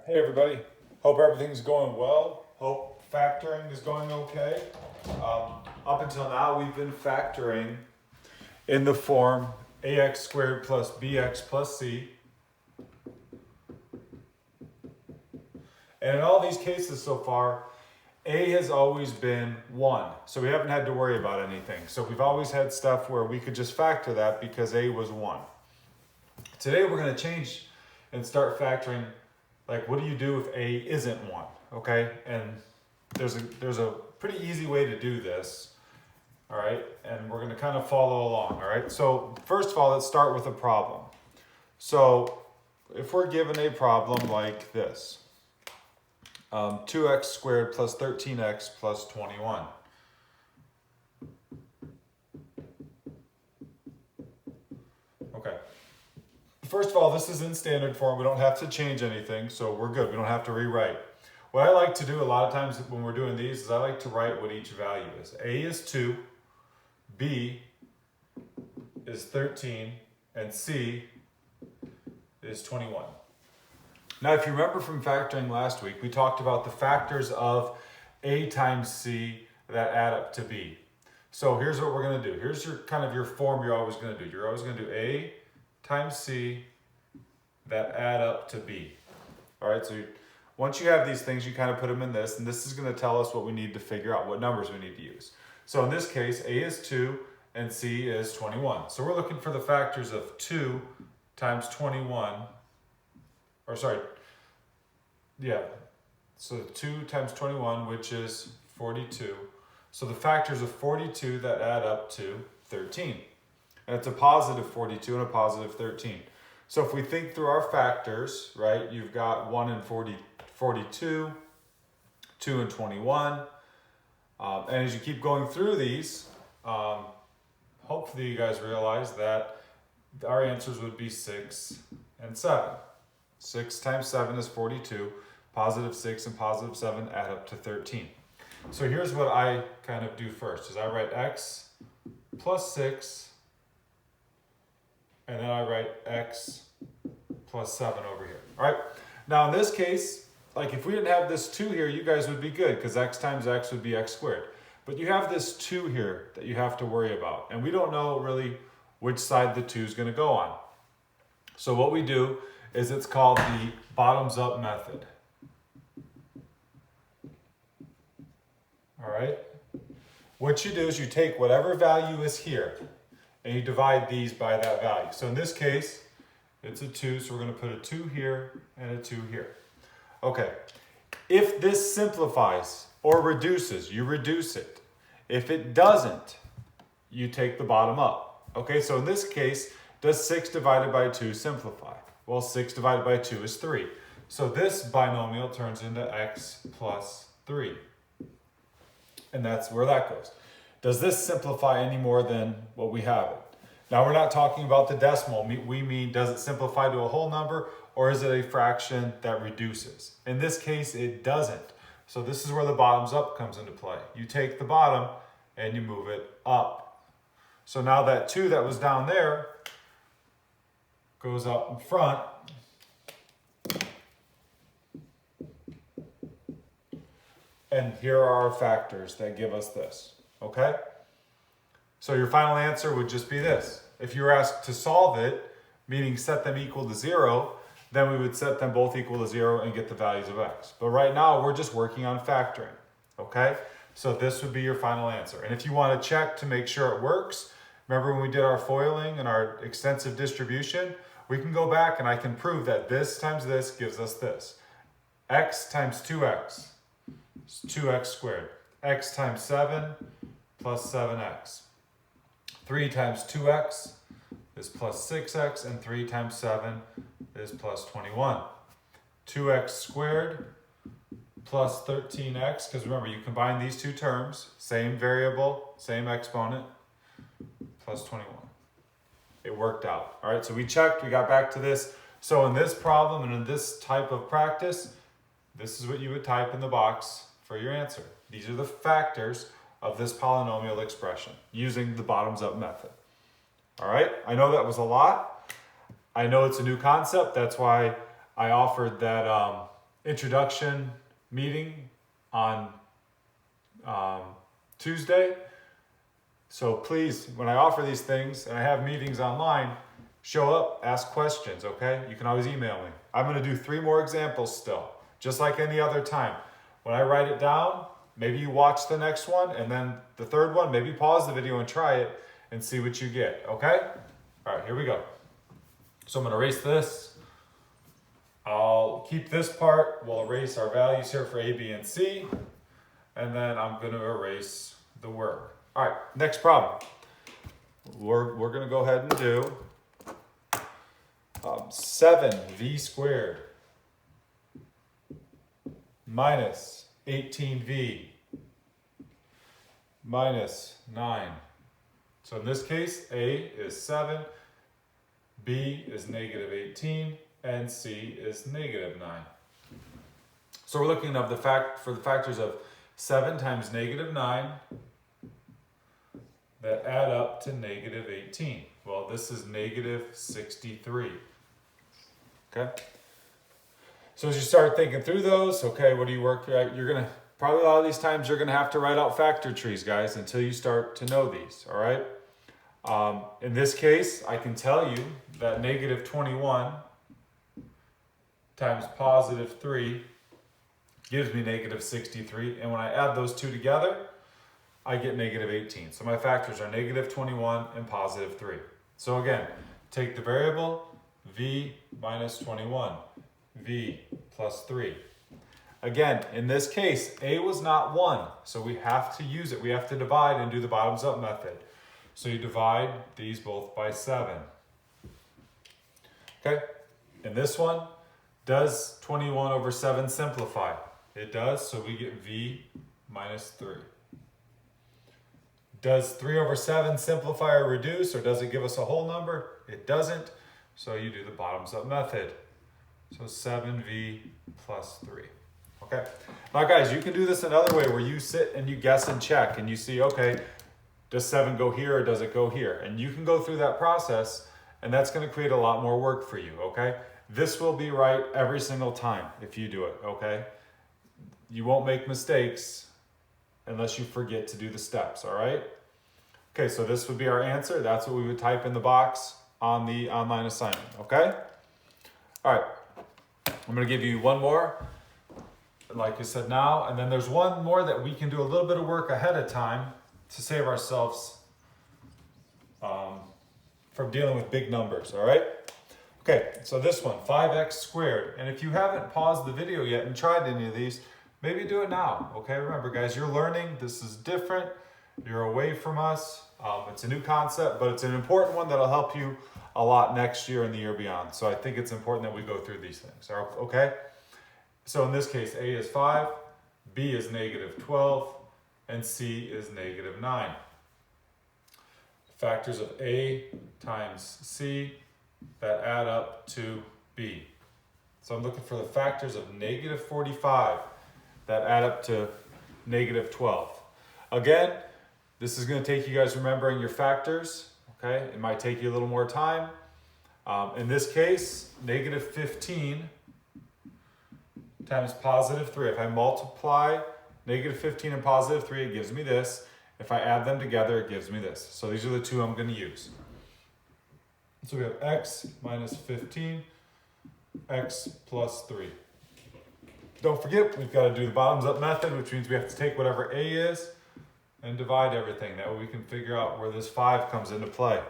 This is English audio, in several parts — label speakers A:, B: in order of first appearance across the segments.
A: Hey everybody, hope everything's going well. Hope factoring is going okay. Up until now, we've been factoring in the form ax squared plus bx plus c. And in all these cases so far, a has always been 1. So we haven't had to worry about anything. So we've always had stuff where we could just factor that because a was 1. Today we're going to change and start factoring. Like, what do you do if a isn't 1? Okay, and there's a pretty easy way to do this. All right, and we're going to kind of follow along. All right, so first of all, let's start with a problem. So if we're given a problem like this, 2x squared plus 13x plus 21. Okay. First of all, this is in standard form. We don't have to change anything, so we're good. We don't have to rewrite. What I like to do a lot of times when we're doing these is I like to write what each value is. A is 2, B is 13, and C is 21. Now, if you remember from factoring last week, we talked about the factors of A times C that add up to B. So here's what we're going to do. Here's your kind of your form you're always going to do. You're always going to do A times C that add up to B. All right, so once you have these things, you kind of put them in this, and this is going to tell us what we need to figure out, what numbers we need to use. So in this case, A is 2 and C is 21. So we're looking for the factors of 2 times 21, or sorry, yeah, so 2 times 21, which is 42. So the factors of 42 that add up to 13. And it's a positive 42 and a positive 13. So if we think through our factors, right, you've got 1 and 42, 2 and 21. And as you keep going through these, hopefully you guys realize that our answers would be 6 and 7. 6 times 7 is 42. Positive 6 and positive 7 add up to 13. So here's what I kind of do first, is I write x plus 6, and then I write x plus 7 over here. All right, now in this case, like if we didn't have this 2 here, you guys would be good, because x times x would be x squared. But you have this 2 here that you have to worry about, and we don't know really which side the 2 is going to go on. So what we do is it's called the bottoms up method. All right, what you do is you take whatever value is here and you divide these by that value. So in this case, it's a 2, so we're going to put a 2 here and a 2 here. Okay, if this simplifies or reduces, you reduce it. If it doesn't, you take the bottom up. Okay, so in this case, does 6 divided by 2 simplify? Well, 6 divided by 2 is 3. So this binomial turns into x plus 3. And that's where that goes. Does this simplify any more than what we have it? Now, we're not talking about the decimal. We mean, does it simplify to a whole number, or is it a fraction that reduces? In this case, it doesn't. So this is where the bottoms up comes into play. You take the bottom and you move it up. So now that 2 that was down there goes up in front. And here are our factors that give us this, okay? So your final answer would just be this. If you were asked to solve it, meaning set them equal to 0, then we would set them both equal to 0 and get the values of x. But right now, we're just working on factoring, okay? So this would be your final answer. And if you want to check to make sure it works, remember when we did our foiling and our extensive distribution, we can go back and I can prove that this times this gives us this. X times 2x. 2x squared. X times 7 plus 7x. 3 times 2x is plus 6x, and 3 times 7 is plus 21. 2x squared plus 13x, because remember, you combine these two terms, same variable, same exponent, plus 21. It worked out. All right, so we checked, we got back to this. So in this problem and in this type of practice, this is what you would type in the box for your answer. These are the factors of this polynomial expression using the bottoms up method. All right, I know that was a lot. I know it's a new concept. That's why I offered that introduction meeting on Tuesday. So please, when I offer these things and I have meetings online, show up, ask questions, okay? You can always email me. I'm gonna do 3 more examples still, just like any other time. When I write it down, maybe you watch the next one, and then the third one, maybe pause the video and try it and see what you get, okay? All right, here we go. So I'm gonna erase this. I'll keep this part. We'll erase our values here for A, B, and C. And then I'm gonna erase the work. All right, next problem. We're gonna go ahead and do 7v squared minus 18v minus 9. So in this case, A is 7, B is negative 18, and C is negative 9. So we're looking at for the factors of 7 times negative 9 that add up to negative 18. Well, this is negative 63. Okay? So as you start thinking through those, okay, what do you work at? You're gonna, probably a lot of these times you're gonna have to write out factor trees, guys, until you start to know these, all right? In this case, I can tell you that negative 21 times positive 3 gives me negative 63. And when I add those two together, I get negative 18. So my factors are negative 21 and positive 3. So again, take the variable v minus 21, v plus 3. Again, in this case, A was not 1, so we have to use it. We have to divide and do the bottoms up method. So you divide these both by 7. Okay, in this one, does 21 over 7 simplify? It does, so we get v minus 3. Does 3 over 7 simplify or reduce, or does it give us a whole number? It doesn't, so you do the bottoms up method. So 7v plus 3. Okay, now guys, you can do this another way where you sit and you guess and check and you see, okay, does 7 go here or does it go here? And you can go through that process, and that's going to create a lot more work for you, okay? This will be right every single time if you do it, okay? You won't make mistakes unless you forget to do the steps, all right? Okay, so this would be our answer. That's what we would type in the box on the online assignment, okay? All right, I'm going to give you one more, like I said now, and then there's one more that we can do a little bit of work ahead of time to save ourselves from dealing with big numbers, all right? Okay, so this one, 5x squared. And if you haven't paused the video yet and tried any of these, maybe do it now, okay? Remember, guys, you're learning. This is different. You're away from us. It's a new concept, but it's an important one that'll help you a lot next year and the year beyond. So I think it's important that we go through these things, okay? So in this case, A is 5, B is negative 12, and C is negative 9. Factors of A times C that add up to B. So I'm looking for the factors of negative 45 that add up to negative 12. Again, this is going to take you guys remembering your factors, okay? It might take you a little more time. In this case, negative 15 times positive 3. If I multiply negative 15 and positive 3, it gives me this. If I add them together, it gives me this. So these are the two I'm going to use. So we have x minus 15, x plus 3. Don't forget, we've got to do the bottoms up method, which means we have to take whatever A is and divide everything. That way we can figure out where this 5 comes into play.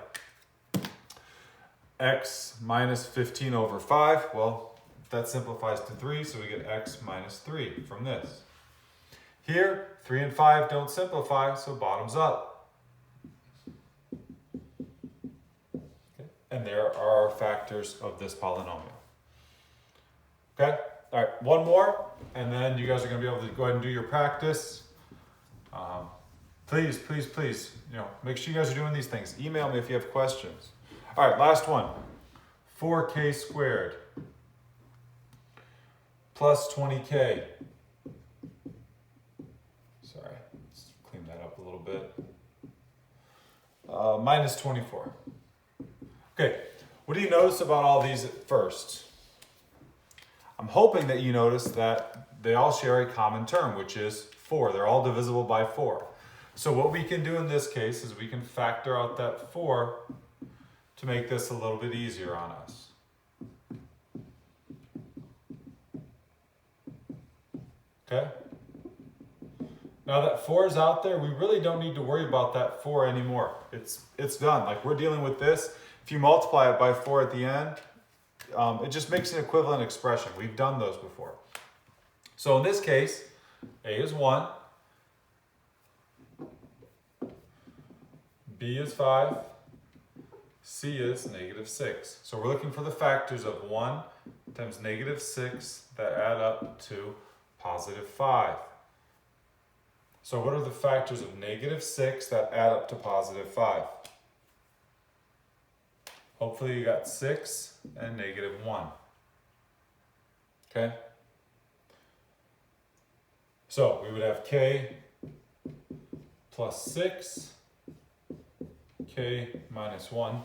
A: X minus 15 over 5, well, that simplifies to 3, so we get x minus 3 from this. Here, 3 and 5 don't simplify, so bottoms up. Okay. And there are our factors of this polynomial. Okay? All right, one more, and then you guys are going to be able to go ahead and do your practice. Please, please, please, make sure you guys are doing these things. Email me if you have questions. All right, last one. 4k squared plus 20k. Sorry, let's clean that up a little bit. Minus 24. Okay, what do you notice about all these at first? I'm hoping that you notice that they all share a common term, which is 4. They're all divisible by 4. So what we can do in this case is we can factor out that 4 to make this a little bit easier on us. Okay? Now that 4 is out there, we really don't need to worry about that 4 anymore. It's done. Like, we're dealing with this. If you multiply it by 4 at the end, it just makes an equivalent expression. We've done those before. So in this case, A is 1, B is 5, C is -6. So we're looking for the factors of 1 times -6 that add up to +5. So what are the factors of -6 that add up to +5? Hopefully you got 6 and -1. Okay? So we would have k plus 6, k minus 1,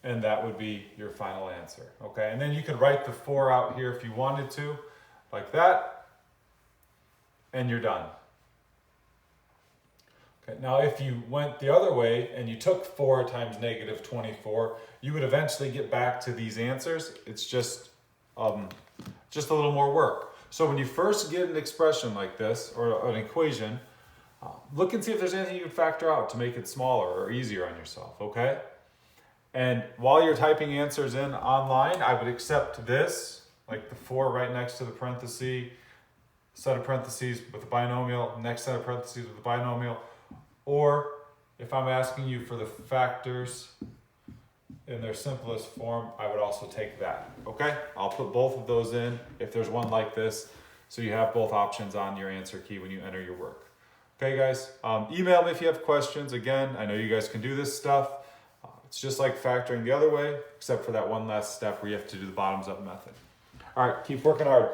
A: and that would be your final answer. Okay, and then you could write the 4 out here if you wanted to, like that, and you're done. Okay, now if you went the other way and you took 4 times -24, you would eventually get back to these answers. It's just a little more work. So when you first get an expression like this, or an equation, look and see if there's anything you can factor out to make it smaller or easier on yourself, okay? And while you're typing answers in online, I would accept this, like the 4 right next to the parenthesis, set of parentheses with a binomial, next set of parentheses with a binomial, or if I'm asking you for the factors in their simplest form, I would also take that, okay? I'll put both of those in if there's one like this, so you have both options on your answer key when you enter your work. Okay, guys? Email me if you have questions. Again, I know you guys can do this stuff. It's just like factoring the other way, except for that one last step where you have to do the bottoms-up method. All right, keep working hard.